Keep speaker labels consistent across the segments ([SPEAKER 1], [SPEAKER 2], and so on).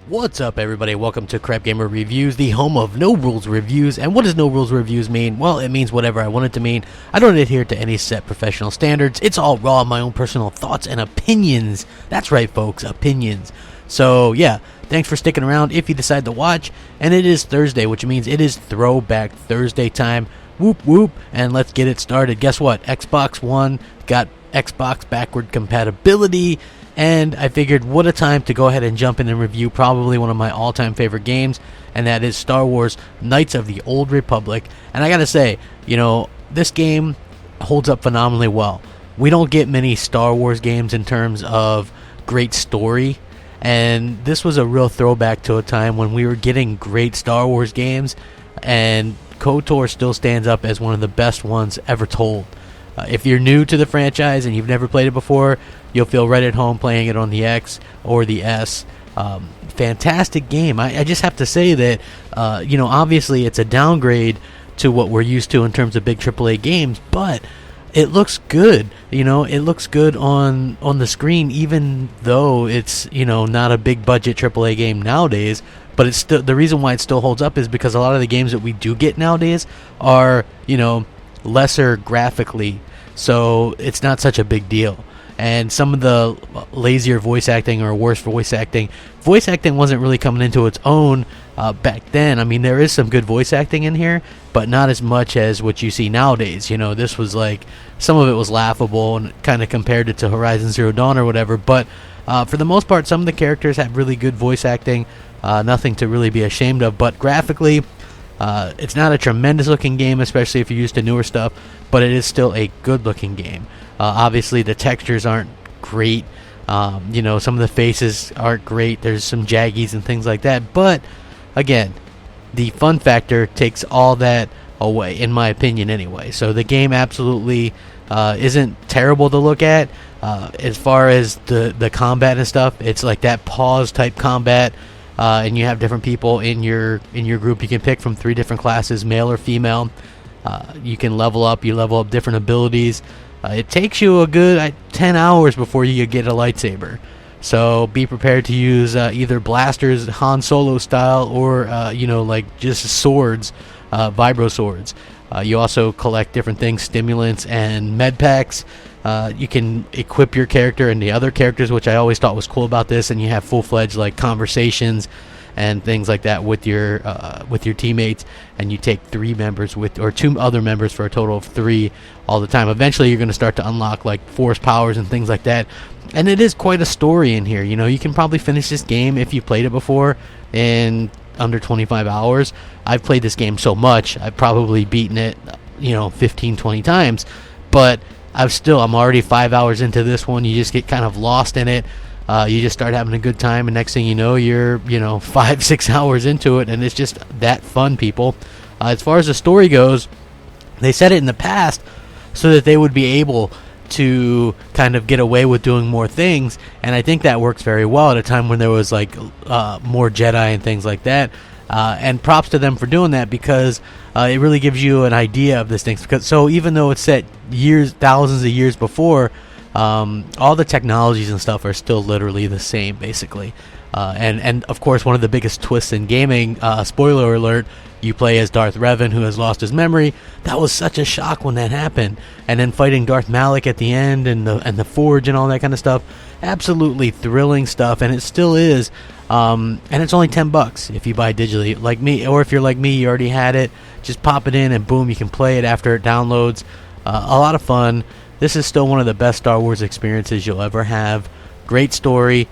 [SPEAKER 1] What's up, everybody? Welcome to Crapgamer Reviews, the home of no rules reviews. And what does no rules reviews mean? Well, it means whatever I want it to mean. I don't adhere to any set professional standards. It's all raw, my own personal thoughts and opinions. That's right, folks, opinions. So yeah, thanks for sticking around if you decide to watch. And it is Thursday, which means it is Throwback Thursday time. Whoop whoop, and let's get it started. Guess what? Xbox One got Xbox backward compatibility. And I figured what a time to go ahead and jump in and review probably one of my all-time favorite games, and that is Star Wars Knights of the Old Republic. And I gotta say, you know, this game holds up phenomenally well. We don't get many Star Wars games in terms of great story, and this was a real throwback to a time when we were getting great Star Wars games, and KOTOR still stands up as one of the best ones ever told. If you're new to the franchise and you've never played it before, you'll feel right at home playing it on the X or the S. Fantastic game. I just have to say that, you know, obviously it's a downgrade to what we're used to in terms of big AAA games, but it looks good. You know, it looks good on the screen, even though it's, you know, not a big budget AAA game nowadays. But it's still, the reason why it still holds up is because a lot of the games that we do get nowadays are, you know, lesser graphically, so it's not such a big deal. And some of the lazier voice acting or worse voice acting wasn't really coming into its own back then. I mean, there is some good voice acting in here, but not as much as what you see nowadays. You know, this was like, some of it was laughable and kind of compared it to Horizon Zero Dawn or whatever, but for the most part, some of the characters have really good voice acting, nothing to really be ashamed of. But graphically, it's not a tremendous looking game, especially if you're used to newer stuff, but it is still a good looking game. Obviously the textures aren't great, you know, some of the faces aren't great, there's some jaggies and things like that, but again, the fun factor takes all that away, in my opinion anyway. So the game absolutely isn't terrible to look at. As far as the combat and stuff, it's like that pause type combat. And you have different people in your group. You can pick from 3 different classes, male or female. You can level up. You level up different abilities. It takes you a good 10 hours before you get a lightsaber. So be prepared to use either blasters, Han Solo style, or you know, like just swords, vibro swords. You also collect different things, stimulants and med packs. You can equip your character and the other characters, which I always thought was cool about this, and you have full-fledged like conversations and things like that with your teammates, and you take 3 members or 2 other members for a total of 3 all the time. Eventually you're going to start to unlock like force powers and things like that, and it is quite a story in here. You know, you can probably finish this game if you played it before in under 25 hours. I've played this game so much, I've probably beaten it, you know, 15-20 times, but I'm already 5 hours into this one. You just get kind of lost in it. You just start having a good time, and next thing you know, you're, you know, 5-6 hours into it, and it's just that fun, people. As far as the story goes, they said it in the past so that they would be able to kind of get away with doing more things, and I think that works very well at a time when there was like more Jedi and things like that. And props to them for doing that, because it really gives you an idea of this thing. So even though it's set years, thousands of years before, all the technologies and stuff are still literally the same, basically. And of course, one of the biggest twists in gaming, spoiler alert, you play as Darth Revan, who has lost his memory. That was such a shock when that happened. And then fighting Darth Malak at the end, and the Forge and all that kind of stuff. Absolutely thrilling stuff, and it still is. And it's only $10 if you buy digitally, like me, or if you're like me, you already had it. Just pop it in, and boom, you can play it after it downloads. A lot of fun. This is still one of the best Star Wars experiences you'll ever have. Great story.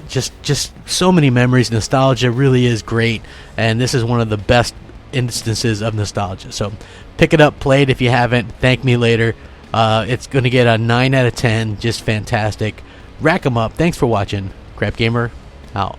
[SPEAKER 1] Just so many memories. Nostalgia really is great, and this is one of the best instances of nostalgia. So pick it up, play it if you haven't. Thank me later. It's going to get a 9 out of 10. Just fantastic. Rack 'em up. Thanks for watching. Crapgamer out.